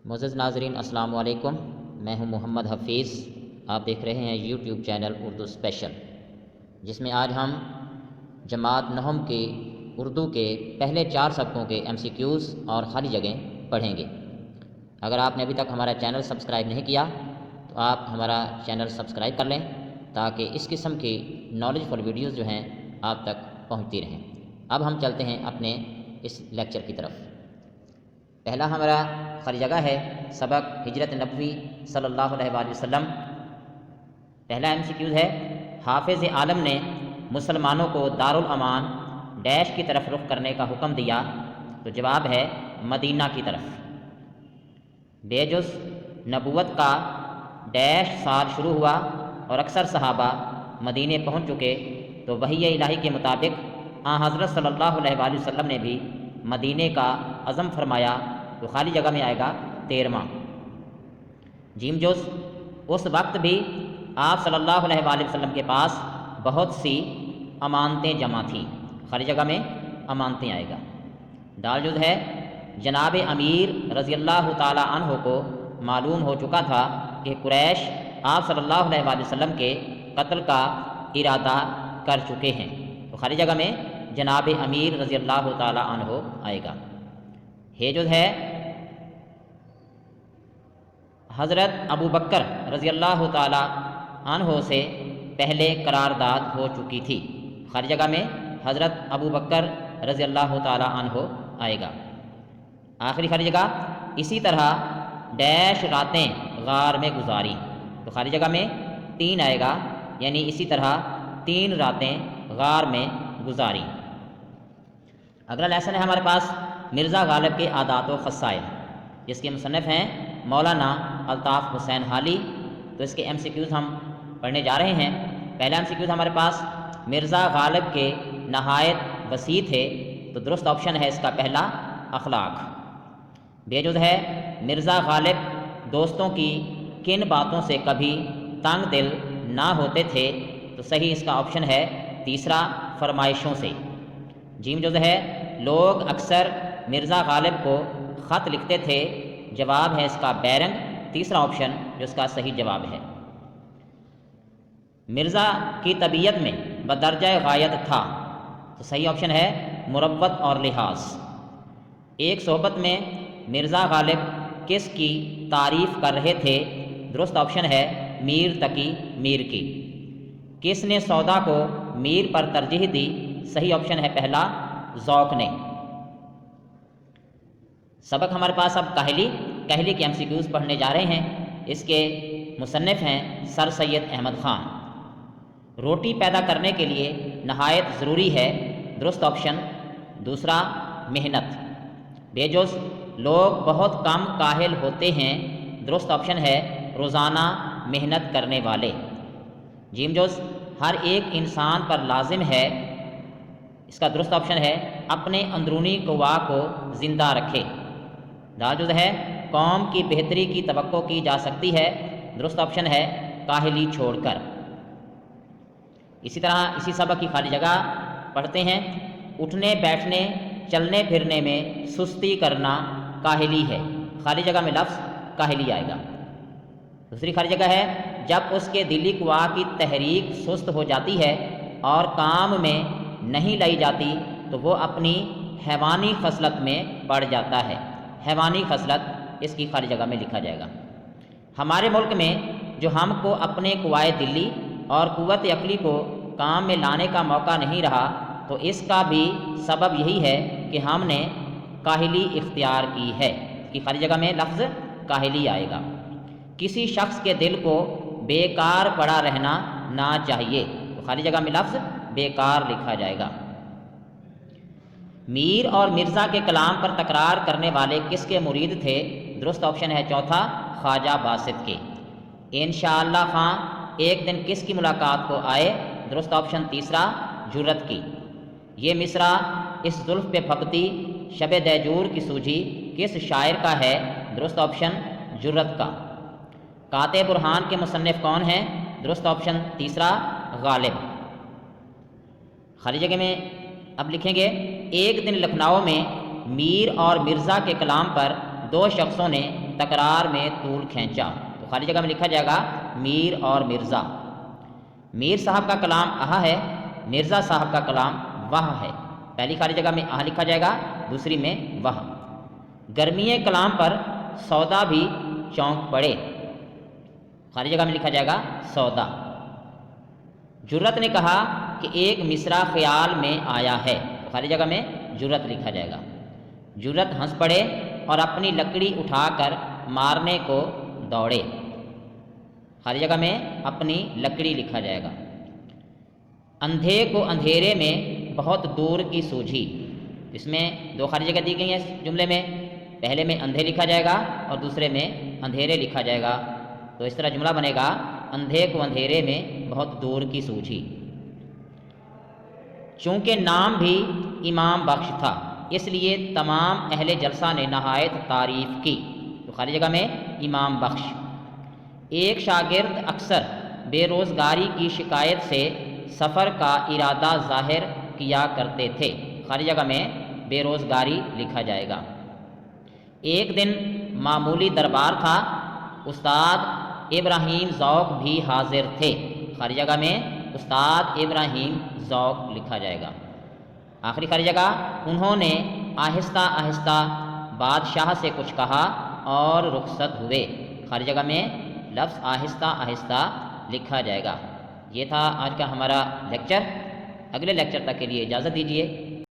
معزز ناظرین السلام علیکم، میں ہوں محمد حفیظ۔ آپ دیکھ رہے ہیں یوٹیوب چینل اردو اسپیشل، جس میں آج ہم جماعت نہم کی اردو کے پہلے 4 سبقوں کے MCQs اور خالی جگہیں پڑھیں گے۔ اگر آپ نے ابھی تک ہمارا چینل سبسکرائب نہیں کیا تو آپ ہمارا چینل سبسکرائب کر لیں تاکہ اس قسم کی نالج فل ویڈیوز جو ہیں آپ تک پہنچتی رہیں۔ اب ہم چلتے ہیں اپنے اس لیکچر کی طرف۔ پہلا ہمارا خالی جگہ ہے سبق ہجرت نبوی صلی اللہ علیہ وآلہ وسلم۔ پہلا MCQ ہے، حافظ عالم نے مسلمانوں کو دارالامان ڈیش کی طرف رخ کرنے کا حکم دیا، تو جواب ہے مدینہ کی طرف۔ بے جز نبوت کا ڈیش سال شروع ہوا اور اکثر صحابہ مدینے پہنچ چکے، تو وحی الہی کے مطابق حضرت صلی اللہ علیہ وآلہ وسلم نے بھی مدینے کا عزم فرمایا، تو خالی جگہ میں آئے گا 13واں۔ جیم جز اس وقت بھی آپ صلی اللہ علیہ وآلہ وسلم کے پاس بہت سی امانتیں جمع تھیں، خالی جگہ میں امانتیں آئے گا۔ دال جز ہے، جناب امیر رضی اللہ تعالی عنہ کو معلوم ہو چکا تھا کہ قریش آپ صلی اللہ علیہ وآلہ وسلم کے قتل کا ارادہ کر چکے ہیں، تو خالی جگہ میں جناب امیر رضی اللہ تعالی عنہ آئے گا۔ ہے جو ہے، حضرت ابو بکر رضی اللہ تعالی عنہ سے پہلے قرارداد ہو چکی تھی، خالی جگہ میں حضرت ابو بکر رضی اللہ تعالی عنہ آئے گا۔ آخری خالی جگہ، اسی طرح ڈیش راتیں غار میں گزاری، تو خالی جگہ میں 3 آئے گا، یعنی اسی طرح 3 راتیں غار میں گزاری۔ اگلا لیسن ہے ہمارے پاس مرزا غالب کے عادات و خصائل، جس کے مصنف ہیں مولانا الطاف حسین حالی۔ تو اس کے MCQs ہم پڑھنے جا رہے ہیں۔ پہلا MCQs ہمارے پاس مرزا غالب کے نہایت وسیع تھے، تو درست آپشن ہے اس کا پہلا اخلاق۔ بے جز ہے، مرزا غالب دوستوں کی کن باتوں سے کبھی تنگ دل نہ ہوتے تھے، تو صحیح اس کا آپشن ہے تیسرا، فرمائشوں سے۔ جیم جز ہے، لوگ اکثر مرزا غالب کو خط لکھتے تھے، جواب ہے اس کا بیرنگ، تیسرا آپشن جو اس کا صحیح جواب ہے۔ مرزا کی طبیعت میں بدرجہ غایت تھا، تو صحیح آپشن ہے مروت اور لحاظ۔ ایک صحبت میں مرزا غالب کس کی تعریف کر رہے تھے، درست آپشن ہے میر تقی میر کی۔ کس نے سودا کو میر پر ترجیح دی، صحیح آپشن ہے پہلا، ذوق نے۔ سبق ہمارے پاس اب کاہلی کے MCQs پڑھنے جا رہے ہیں۔ اس کے مصنف ہیں سر سید احمد خان۔ روٹی پیدا کرنے کے لیے نہایت ضروری ہے، درست آپشن دوسرا، محنت۔ بے جز لوگ بہت کم کاہل ہوتے ہیں، درست آپشن ہے روزانہ محنت کرنے والے۔ جیم جز ہر ایک انسان پر لازم ہے، اس کا درست آپشن ہے اپنے اندرونی قوا کو زندہ رکھے۔ دال جز ہے، قوم کی بہتری کی توقع کی جا سکتی ہے، درست آپشن ہے کاہلی چھوڑ کر۔ اسی طرح اسی سبق کی خالی جگہ پڑھتے ہیں۔ اٹھنے بیٹھنے چلنے پھرنے میں سستی کرنا کاہلی ہے، خالی جگہ میں لفظ کاہلی آئے گا۔ دوسری خالی جگہ ہے، جب اس کے دلی قوا کی تحریک سست ہو جاتی ہے اور کام میں نہیں لائی جاتی، تو وہ اپنی حیوانی خصلت میں پڑ جاتا ہے۔ حیوانی خصلت اس کی خالی جگہ میں لکھا جائے گا۔ ہمارے ملک میں جو ہم کو اپنے قوائے دلی اور قوت عقلی کو کام میں لانے کا موقع نہیں رہا، تو اس کا بھی سبب یہی ہے کہ ہم نے کاہلی اختیار کی ہے، اس کی خالی جگہ میں لفظ کاہلی آئے گا۔ کسی شخص کے دل کو بیکار پڑا رہنا نہ چاہیے، تو خالی جگہ میں لفظ بیکار لکھا جائے گا۔ میر اور مرزا کے کلام پر تکرار کرنے والے کس کے مرید تھے، درست آپشن ہے چوتھا، خواجہ باسط کے۔ انشاءاللہ خان ایک دن کس کی ملاقات کو آئے، درست آپشن تیسرا، جرت کی۔ یہ مصرع اس زلف پہ پھبتی شب دیجور کی سوجھی کس شاعر کا ہے، درست آپشن جرت کا۔ قاطع برہان کے مصنف کون ہیں، درست آپشن تیسرا، غالب۔ خالی جگہ میں اب لکھیں گے، ایک دن لکھنؤ میں میر اور مرزا کے کلام پر 2 شخصوں نے تکرار میں طول کھینچا، تو خالی جگہ میں لکھا جائے گا میر اور مرزا۔ میر صاحب کا کلام اہا ہے، مرزا صاحب کا کلام وہاں ہے۔ پہلی خالی جگہ میں اہا لکھا جائے گا، دوسری میں وہاں۔ گرمی کلام پر سودا بھی چونک پڑے، خالی جگہ میں لکھا جائے گا سودا۔ جرت نے کہا کہ ایک مصرع خیال میں آیا ہے، تو خالی جگہ میں جرت لکھا جائے گا۔ جرت ہنس پڑے اور اپنی لکڑی اٹھا کر مارنے کو دوڑے، خالی جگہ میں اپنی لکڑی لکھا جائے گا۔ اندھے کو اندھیرے میں بہت دور کی سوجھی، اس میں دو خالی جگہ دی گئی ہیں اس جملے میں، پہلے میں اندھے لکھا جائے گا اور دوسرے میں اندھیرے لکھا جائے گا، تو اس طرح جملہ بنے گا اندھے کو اندھیرے میں بہت دور کی سوجھی۔ چونکہ نام بھی امام بخش تھا اس لیے تمام اہل جلسہ نے نہایت تعریف کی، تو خالی جگہ میں امام بخش۔ ایک شاگرد اکثر بے روزگاری کی شکایت سے سفر کا ارادہ ظاہر کیا کرتے تھے، خالی جگہ میں بے روزگاری لکھا جائے گا۔ ایک دن معمولی دربار تھا، استاد ابراہیم ذوق بھی حاضر تھے، خالی جگہ میں استاد ابراہیم ذوق لکھا جائے گا۔ آخری خالی جگہ انہوں نے آہستہ آہستہ بادشاہ سے کچھ کہا اور رخصت ہوئے، خالی جگہ میں لفظ آہستہ آہستہ لکھا جائے گا۔ یہ تھا آج کا ہمارا لیکچر، اگلے لیکچر تک کے لیے اجازت دیجیے۔